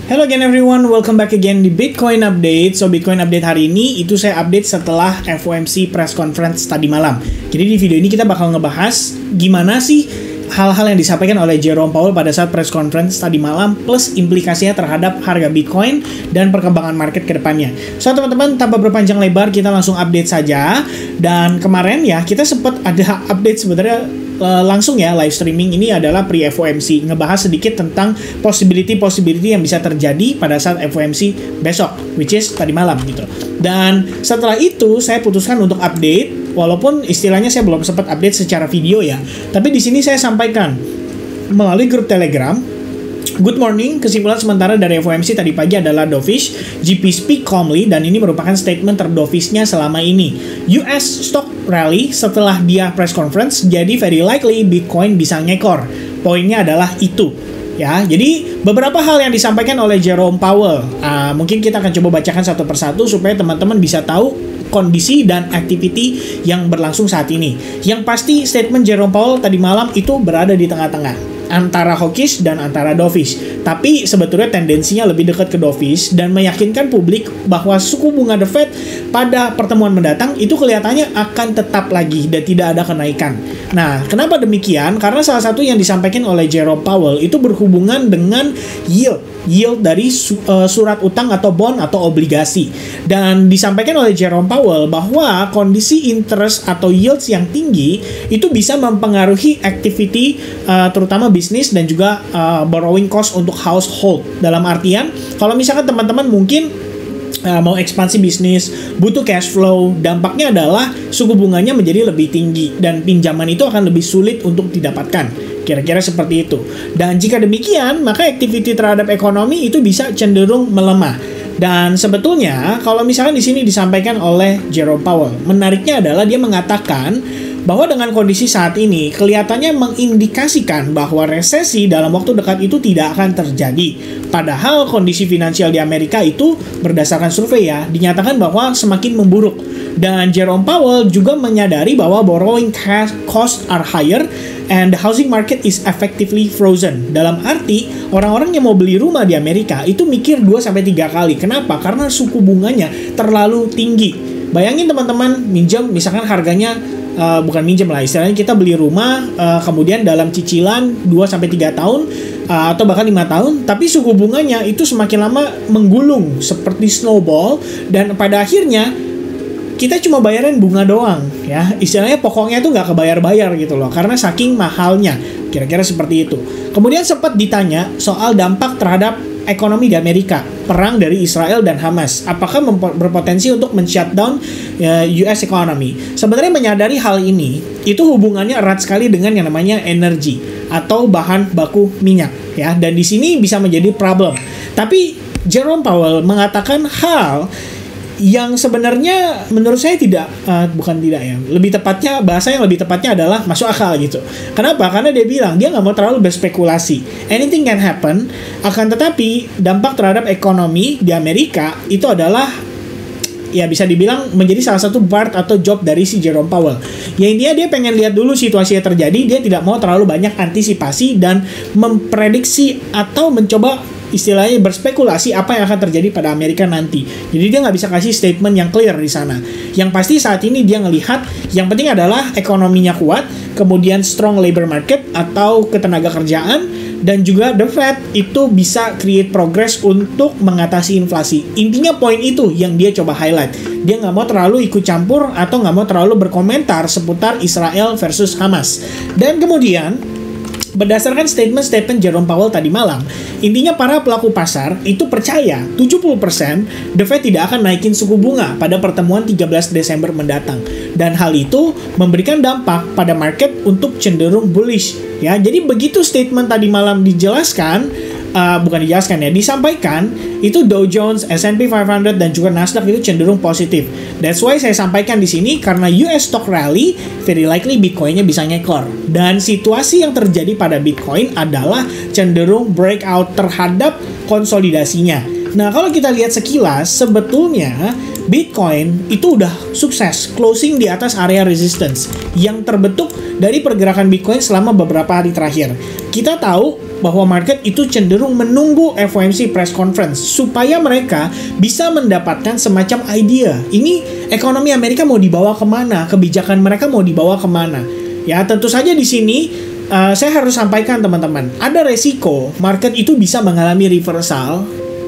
Hello again everyone, welcome back again di Bitcoin Update. So Bitcoin Update hari ini itu saya update setelah FOMC press conference tadi malam. Jadi di video ini kita bakal ngebahas gimana sih hal-hal yang disampaikan oleh Jerome Powell pada saat press conference tadi malam plus implikasinya terhadap harga Bitcoin dan perkembangan market ke depannya. So teman-teman, tanpa berpanjang lebar kita langsung update saja. Dan kemarin ya kita sempat ada update sebenarnya langsung ya live streaming ini adalah pre-FOMC, ngebahas sedikit tentang possibility yang bisa terjadi pada saat FOMC besok, which is tadi malam gitu. Dan setelah itu saya putuskan untuk update, walaupun istilahnya saya belum sempat update secara video ya, tapi di sini saya sampaikan melalui grup Telegram. Good morning, kesimpulan sementara dari FOMC tadi pagi adalah dovish, GP speak calmly, dan ini merupakan statement terdovishnya selama ini. US stock rally setelah dia press conference, jadi very likely Bitcoin bisa ngekor. Poinnya adalah itu. Ya, jadi beberapa hal yang disampaikan oleh Jerome Powell, mungkin kita akan coba bacakan satu persatu supaya teman-teman bisa tahu kondisi dan activity yang berlangsung saat ini. Yang pasti statement Jerome Powell tadi malam itu berada di tengah-tengah antara hawkish dan antara dovish. Tapi sebetulnya tendensinya lebih dekat ke dovish dan meyakinkan publik bahwa suku bunga The Fed pada pertemuan mendatang itu kelihatannya akan tetap lagi dan tidak ada kenaikan. Nah, kenapa demikian? Karena salah satu yang disampaikan oleh Jerome Powell itu berhubungan dengan yield dari surat utang atau bond atau obligasi. Dan disampaikan oleh Jerome Powell bahwa kondisi interest atau yields yang tinggi itu bisa mempengaruhi activity terutama bisnis dan juga borrowing cost untuk household. Dalam artian, kalau misalkan teman-teman mungkin mau ekspansi bisnis, butuh cash flow, dampaknya adalah suku bunganya menjadi lebih tinggi dan pinjaman itu akan lebih sulit untuk didapatkan. Kira-kira seperti itu. Dan jika demikian, maka activity terhadap ekonomi itu bisa cenderung melemah. Dan sebetulnya kalau misalkan di sini disampaikan oleh Jerome Powell, menariknya adalah dia mengatakan bahwa dengan kondisi saat ini kelihatannya mengindikasikan bahwa resesi dalam waktu dekat itu tidak akan terjadi. Padahal kondisi finansial di Amerika itu berdasarkan survei ya, dinyatakan bahwa semakin memburuk. Dan Jerome Powell juga menyadari bahwa borrowing costs are higher and the housing market is effectively frozen. Dalam arti, orang-orang yang mau beli rumah di Amerika itu mikir 2-3 kali. Kenapa? Karena suku bunganya terlalu tinggi. Bayangin teman-teman, minjem misalkan harganya bukan minjem lah, istilahnya kita beli rumah kemudian dalam cicilan 2-3 tahun atau bahkan 5 tahun, tapi suku bunganya itu semakin lama menggulung seperti snowball dan pada akhirnya kita cuma bayarin bunga doang ya, istilahnya pokoknya tuh nggak kebayar-bayar gitu loh karena saking mahalnya, kira-kira seperti itu. Kemudian sempat ditanya soal dampak terhadap ekonomi di Amerika, perang dari Israel dan Hamas, apakah berpotensi untuk men-shutdown US economy? Sebenarnya menyadari hal ini, itu hubungannya erat sekali dengan yang namanya energi atau bahan baku minyak, ya. Dan di sini bisa menjadi problem. Tapi Jerome Powell mengatakan hal yang sebenarnya menurut saya lebih tepatnya, bahasa yang lebih tepatnya adalah masuk akal gitu. Kenapa? Karena dia bilang dia nggak mau terlalu berspekulasi. Anything can happen, akan tetapi dampak terhadap ekonomi di Amerika itu adalah ya bisa dibilang menjadi salah satu part atau job dari si Jerome Powell. Ya intinya dia pengen lihat dulu situasinya terjadi, dia tidak mau terlalu banyak antisipasi dan memprediksi atau mencoba istilahnya berspekulasi apa yang akan terjadi pada Amerika nanti. Jadi dia nggak bisa kasih statement yang clear di sana. Yang pasti saat ini dia ngelihat yang penting adalah ekonominya kuat, kemudian strong labor market atau ketenaga kerjaan, dan juga the Fed itu bisa create progress untuk mengatasi inflasi. Intinya poin itu yang dia coba highlight. Dia nggak mau terlalu ikut campur atau nggak mau terlalu berkomentar seputar Israel versus Hamas. Dan kemudian berdasarkan statement Jerome Powell tadi malam, intinya para pelaku pasar itu percaya 70% The Fed tidak akan naikin suku bunga pada pertemuan 13 Desember mendatang. Dan hal itu memberikan dampak pada market untuk cenderung bullish. Ya, jadi begitu statement tadi malam disampaikan, itu Dow Jones, S&P 500 dan juga Nasdaq itu cenderung positif. That's why saya sampaikan di sini karena US stock rally, very likely Bitcoin-nya bisa ngekor. Dan situasi yang terjadi pada Bitcoin adalah cenderung breakout terhadap konsolidasinya. Nah, kalau kita lihat sekilas, sebetulnya Bitcoin itu udah sukses closing di atas area resistance yang terbentuk dari pergerakan Bitcoin selama beberapa hari terakhir. Kita tahu bahwa market itu cenderung menunggu FOMC press conference supaya mereka bisa mendapatkan semacam idea. Ini ekonomi Amerika mau dibawa kemana, kebijakan mereka mau dibawa kemana. Ya, tentu saja di sini saya harus sampaikan teman-teman, ada resiko market itu bisa mengalami reversal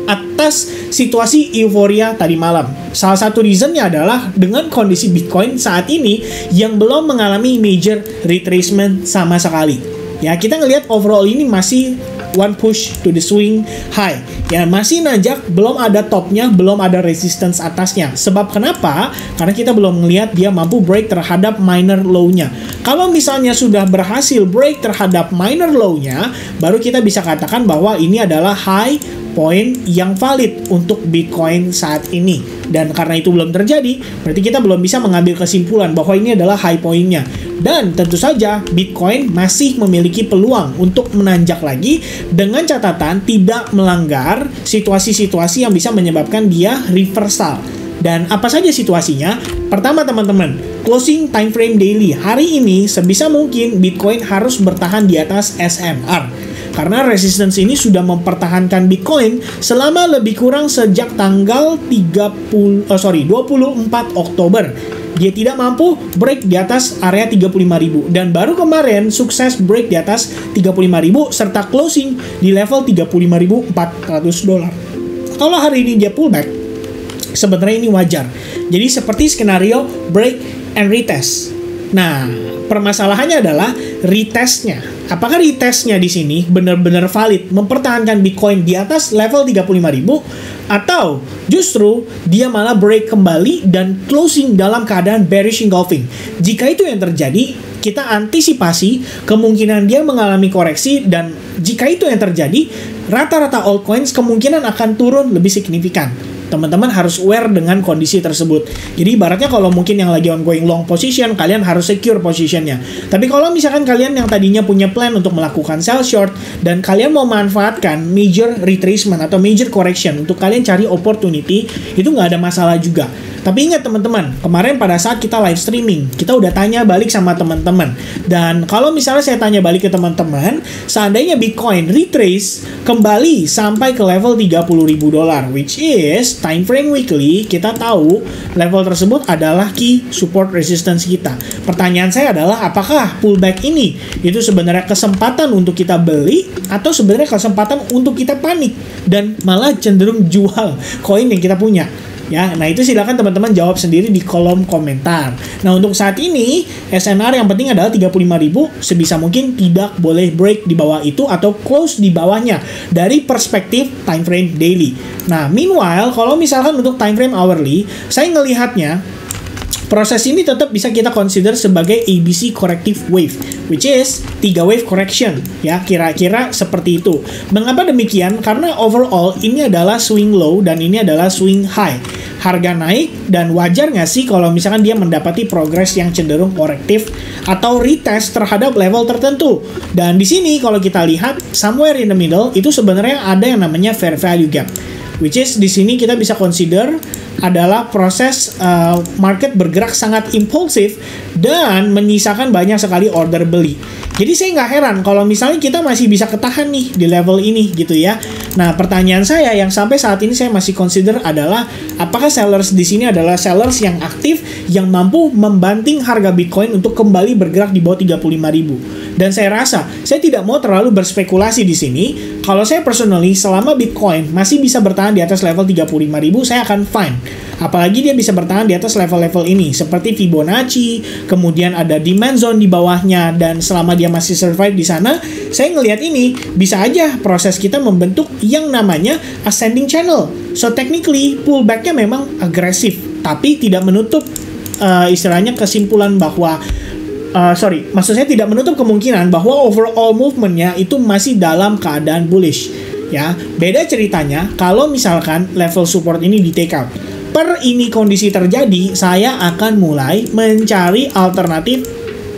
atas situasi euforia tadi malam. Salah satu reasonnya adalah dengan kondisi Bitcoin saat ini yang belum mengalami major retracement sama sekali. Ya, kita ngelihat overall ini masih one push to the swing high. Ya, masih nanjak, belum ada topnya, belum ada resistance atasnya. Sebab kenapa? Karena kita belum melihat dia mampu break terhadap minor low-nya. Kalau misalnya sudah berhasil break terhadap minor low-nya, baru kita bisa katakan bahwa ini adalah high point yang valid untuk Bitcoin saat ini. Dan karena itu belum terjadi, berarti kita belum bisa mengambil kesimpulan bahwa ini adalah high point-nya. Dan tentu saja Bitcoin masih memiliki peluang untuk menanjak lagi dengan catatan tidak melanggar situasi-situasi yang bisa menyebabkan dia reversal. Dan apa saja situasinya? Pertama teman-teman, closing time frame daily. Hari ini sebisa mungkin Bitcoin harus bertahan di atas SMR. Karena resistance ini sudah mempertahankan Bitcoin selama lebih kurang sejak tanggal 24 Oktober. Dia tidak mampu break di atas area 35.000 dan baru kemarin sukses break di atas 35.000 serta closing di level 35.400 dolar. Kalau hari ini dia pullback, sebenarnya ini wajar. Jadi seperti skenario break and retest. Nah, permasalahannya adalah retestnya. Apakah retestnya di sini benar-benar valid mempertahankan Bitcoin di atas level 35.000 atau justru dia malah break kembali dan closing dalam keadaan bearish engulfing? Jika itu yang terjadi, kita antisipasi kemungkinan dia mengalami koreksi, dan jika itu yang terjadi, rata-rata altcoins kemungkinan akan turun lebih signifikan. Teman-teman harus aware dengan kondisi tersebut. Jadi ibaratnya kalau mungkin yang lagi ongoing long position, kalian harus secure positionnya. Tapi kalau misalkan kalian yang tadinya punya plan untuk melakukan sell short dan kalian mau manfaatkan major retracement atau major correction untuk kalian cari opportunity, itu nggak ada masalah juga. Tapi ingat teman-teman, kemarin pada saat kita live streaming, kita udah tanya balik sama teman-teman. Dan kalau misalnya saya tanya balik ke teman-teman, seandainya Bitcoin retrace kembali sampai ke level 30.000 dolar, which is time frame weekly, kita tahu level tersebut adalah key support resistance kita. Pertanyaan saya adalah, apakah pullback ini itu sebenarnya kesempatan untuk kita beli atau sebenarnya kesempatan untuk kita panik dan malah cenderung jual koin yang kita punya? Ya, nah itu silakan teman-teman jawab sendiri di kolom komentar. Nah, untuk saat ini SNR yang penting adalah 35.000, sebisa mungkin tidak boleh break di bawah itu atau close di bawahnya dari perspektif time frame daily. Nah, meanwhile kalau misalkan untuk time frame hourly, saya ngelihatnya proses ini tetap bisa kita consider sebagai ABC corrective wave, which is 3 wave correction, ya, kira-kira seperti itu. Mengapa demikian? Karena overall ini adalah swing low dan ini adalah swing high. Harga naik dan wajar nggak sih kalau misalkan dia mendapati progres yang cenderung korektif atau retest terhadap level tertentu. Dan di sini kalau kita lihat somewhere in the middle itu sebenarnya ada yang namanya fair value gap, which is di sini kita bisa consider adalah proses market bergerak sangat impulsif dan menyisakan banyak sekali order beli. Jadi saya nggak heran kalau misalnya kita masih bisa ketahan nih di level ini gitu ya. Nah, pertanyaan saya yang sampai saat ini saya masih consider adalah apakah sellers di sini adalah sellers yang aktif yang mampu membanting harga Bitcoin untuk kembali bergerak di bawah 35.000. Dan saya rasa saya tidak mau terlalu berspekulasi di sini. Kalau saya personally selama Bitcoin masih bisa bertahan di atas level 35.000, saya akan fine. Apalagi dia bisa bertahan di atas level-level ini seperti Fibonacci, kemudian ada demand zone di bawahnya, dan selama dia masih survive di sana, saya ngelihat ini bisa aja proses kita membentuk yang namanya ascending channel. So technically pullbacknya memang agresif, tapi tidak menutup istilahnya kesimpulan bahwa maksud saya tidak menutup kemungkinan bahwa overall movementnya itu masih dalam keadaan bullish. Ya, beda ceritanya kalau misalkan level support ini di take out. Per ini kondisi terjadi, saya akan mulai mencari alternatif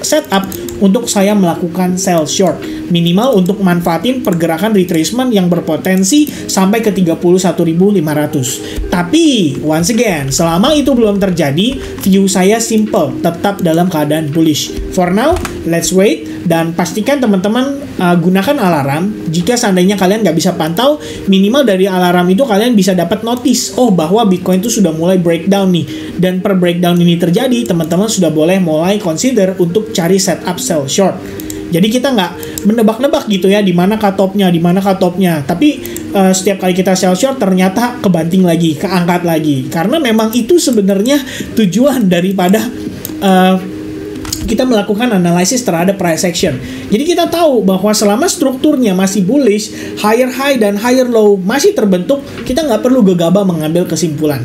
setup untuk saya melakukan sell short. Minimal untuk manfaatin pergerakan retracement yang berpotensi sampai ke 31.500. Tapi, once again, selama itu belum terjadi, view saya simple, tetap dalam keadaan bullish. For now, let's wait, dan pastikan teman-teman gunakan alarm. Jika seandainya kalian nggak bisa pantau, minimal dari alarm itu kalian bisa dapat notice, oh bahwa Bitcoin itu sudah mulai breakdown nih. Dan per breakdown ini terjadi, teman-teman sudah boleh mulai consider untuk cari setup sell short. Jadi kita nggak menebak-nebak gitu ya, di mana cut-off-nya, Tapi setiap kali kita sell short ternyata kebanting lagi, keangkat lagi. Karena memang itu sebenarnya tujuan daripada kita melakukan analisis terhadap price action. Jadi kita tahu bahwa selama strukturnya masih bullish, higher high dan higher low masih terbentuk, kita nggak perlu gegabah mengambil kesimpulan.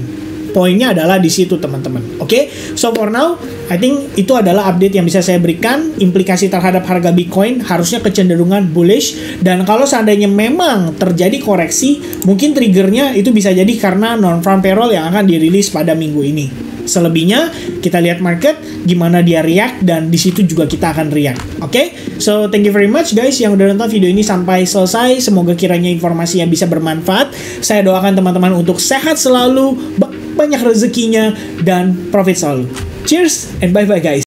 Poinnya adalah di situ teman-teman. Oke, so for now, I think itu adalah update yang bisa saya berikan. Implikasi terhadap harga Bitcoin harusnya kecenderungan bullish. Dan kalau seandainya memang terjadi koreksi, mungkin triggernya itu bisa jadi karena non-farm payroll yang akan dirilis pada minggu ini. Selebihnya kita lihat market gimana dia react, dan di situ juga kita akan react. Oke? So thank you very much guys yang udah nonton video ini sampai selesai. Semoga kiranya informasinya bisa bermanfaat. Saya doakan teman-teman untuk sehat selalu, banyak rezekinya, dan profit selalu. Cheers and bye bye guys.